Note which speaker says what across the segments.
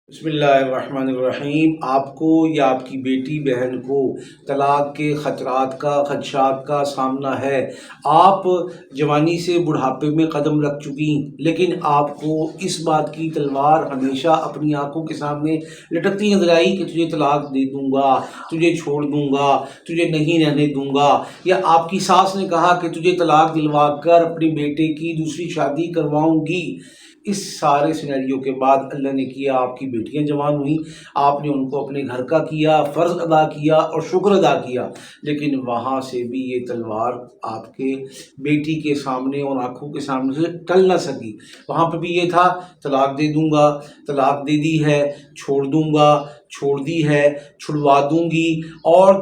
Speaker 1: بسم اللہ الرحمن الرحیم۔ آپ کو یا آپ کی بیٹی بہن کو طلاق کے خدشات کا سامنا ہے۔ آپ جوانی سے بڑھاپے میں قدم رکھ چکی، لیکن آپ کو اس بات کی تلوار ہمیشہ اپنی آنکھوں کے سامنے لٹکتی نظر آئی کہ تجھے طلاق دے دوں گا، تجھے چھوڑ دوں گا، تجھے نہیں رہنے دوں گا، یا آپ کی ساس نے کہا کہ تجھے طلاق دلوا کر اپنے بیٹے کی دوسری شادی کرواؤں گی۔ اس سارے سینیریو کے بعد اللہ نے کیا آپ کی بیٹیاں جوان ہوئیں، آپ نے ان کو اپنے گھر کا کیا، فرض ادا کیا اور شکر ادا کیا، لیکن وہاں سے بھی یہ تلوار آپ کے بیٹی کے سامنے اور آنکھوں کے سامنے سے ٹل نہ سکی۔ وہاں پہ بھی یہ تھا طلاق دے دوں گا، طلاق دے دی ہے، چھوڑ دوں گا، چھوڑ دی ہے، چھڑوا دوں گی اور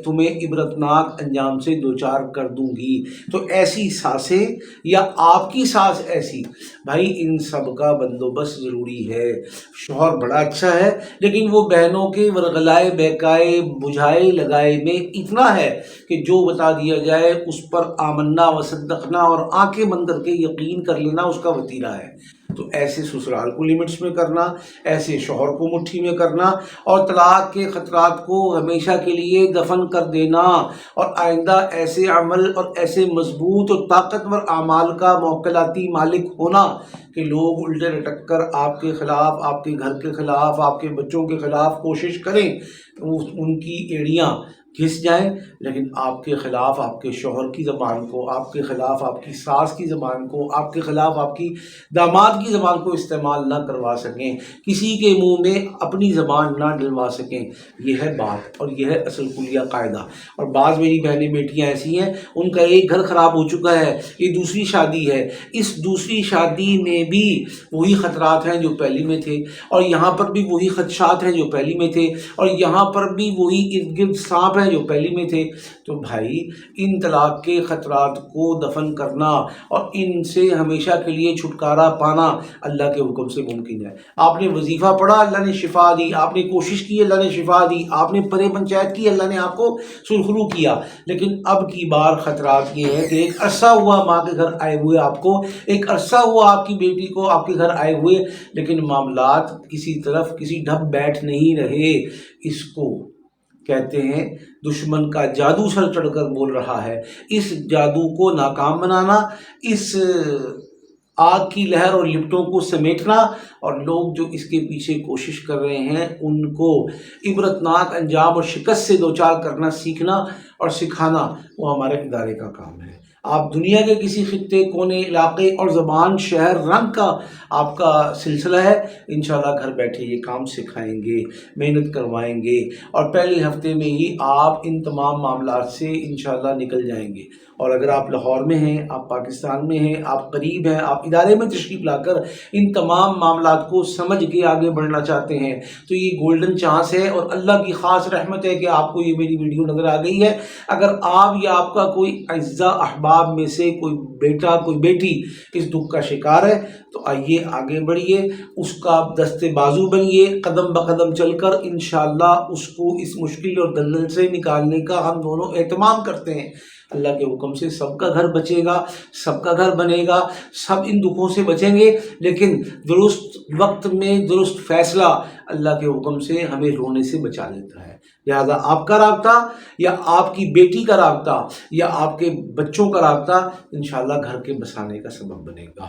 Speaker 1: تمہیں عبرتناک انجام سے دوچار کر دوں گی۔ تو ایسی ساسیں یا آپ کی ساس ایسی، بھائی ان سب کا بندوبست ضروری ہے۔ شوہر بڑا اچھا ہے، لیکن وہ بہنوں کے ورغلائے بہکائے بجھائے لگائے میں اتنا ہے کہ جو بتا دیا جائے اس پر آمنا وصدقنا اور آنکھیں بند کر کے یقین کر لینا اس کا وتیرہ ہے۔ تو ایسے سسرال کو لمٹس میں کرنا، ایسے شوہر کو مٹھی میں کرنا اور طلاق کے خطرات کو ہمیشہ کے لیے دفن کر دینا، اور آئندہ ایسے عمل اور ایسے مضبوط اور طاقتور اعمال کا موکلاتی مالک ہونا کہ لوگ الٹے لٹک کر آپ کے خلاف، آپ کے گھر کے خلاف، آپ کے بچوں کے خلاف کوشش کریں، ان کی ایڑیاں گھس جائیں، لیکن آپ کے خلاف آپ کے شوہر کی زبان کو، آپ کے خلاف آپ کی ساس کی زبان کو، آپ کے خلاف آپ کی داماد کی زبان کو استعمال نہ کروا سکیں، کسی کے منہ میں اپنی زبان نہ ڈلوا سکیں۔ یہ ہے بات، اور یہ ہے اصل کلیہ قاعدہ۔ اور بعض میری بہنیں بیٹیاں ایسی ہیں، ان کا ایک گھر خراب ہو چکا ہے، یہ دوسری شادی ہے، اس دوسری شادی میں بھی وہی خطرات ہیں جو پہلی میں تھے، اور یہاں پر بھی وہی خدشات ہیں جو پہلی میں تھے، اور یہاں پر بھی وہی ارد گرد سانپ ہیں جو پہلی میں تھے۔ تو بھائی ان طلاق کے خطرات کو دفن کرنا اور ان سے ہمیشہ کے لیے چھٹکارا پانا اللہ کے حکم سے ممکن ہے۔ آپ نے وظیفہ پڑھا، اللہ نے شفا دی، آپ نے کوشش کی، اللہ نے شفا دی، آپ نے پرے پنچایت کی، اللہ نے آپ کو سرخرو کیا، لیکن اب کی بار خطرات یہ ہے کہ ایک عرصہ ہوا ماں کے گھر آئے ہوئے آپ کو، ایک عرصہ ہوا آپ کی بیٹی کو آپ کے گھر آئے ہوئے، لیکن معاملات کسی طرف کسی ڈھب بیٹھ نہیں رہے۔ اس کو کہتے ہیں دشمن کا جادو سر چڑھ کر بول رہا ہے۔ اس جادو کو ناکام بنانا، اس آگ کی لہر اور لپٹوں کو سمیٹنا، اور لوگ جو اس کے پیچھے کوشش کر رہے ہیں ان کو عبرتناک انجام اور شکست سے دوچار کرنا سیکھنا اور سکھانا، وہ ہمارے ادارے کا کام ہے۔ آپ دنیا کے کسی خطے، کونے، علاقے اور زبان، شہر، رنگ کا آپ کا سلسلہ ہے، انشاءاللہ گھر بیٹھے یہ کام سکھائیں گے، محنت کروائیں گے، اور پہلے ہفتے میں ہی آپ ان تمام معاملات سے انشاءاللہ نکل جائیں گے۔ اور اگر آپ لاہور میں ہیں، آپ پاکستان میں ہیں، آپ قریب ہیں، آپ ادارے میں تشریف لا کر ان تمام معاملات کو سمجھ کے آگے بڑھنا چاہتے ہیں، تو یہ گولڈن چانس ہے، اور اللہ کی خاص رحمت ہے کہ آپ کو یہ میری ویڈیو نظر آ گئی ہے۔ اگر آپ یا آپ کا کوئی اعزا احباب میں سے کوئی بیٹا، کوئی بیٹی اس دکھ کا شکار ہے، تو آئیے آگے بڑھیے، اس کا دستے بازو بنیے، قدم بقدم چل کر انشاءاللہ اس کو اس مشکل اور دلدل سے نکالنے کا ہم دونوں اہتمام کرتے ہیں۔ اللہ کے حکم سے سب کا گھر بچے گا، سب کا گھر بنے گا، سب ان دکھوں سے بچیں گے، لیکن درست وقت میں درست فیصلہ اللہ کے حکم سے ہمیں رونے سے بچا لیتا ہے۔ لہذا آپ کا رابطہ یا آپ کی بیٹی کا رابطہ یا آپ کے بچوں کا رابطہ انشاءاللہ گھر کے بسانے کا سبب بنے گا۔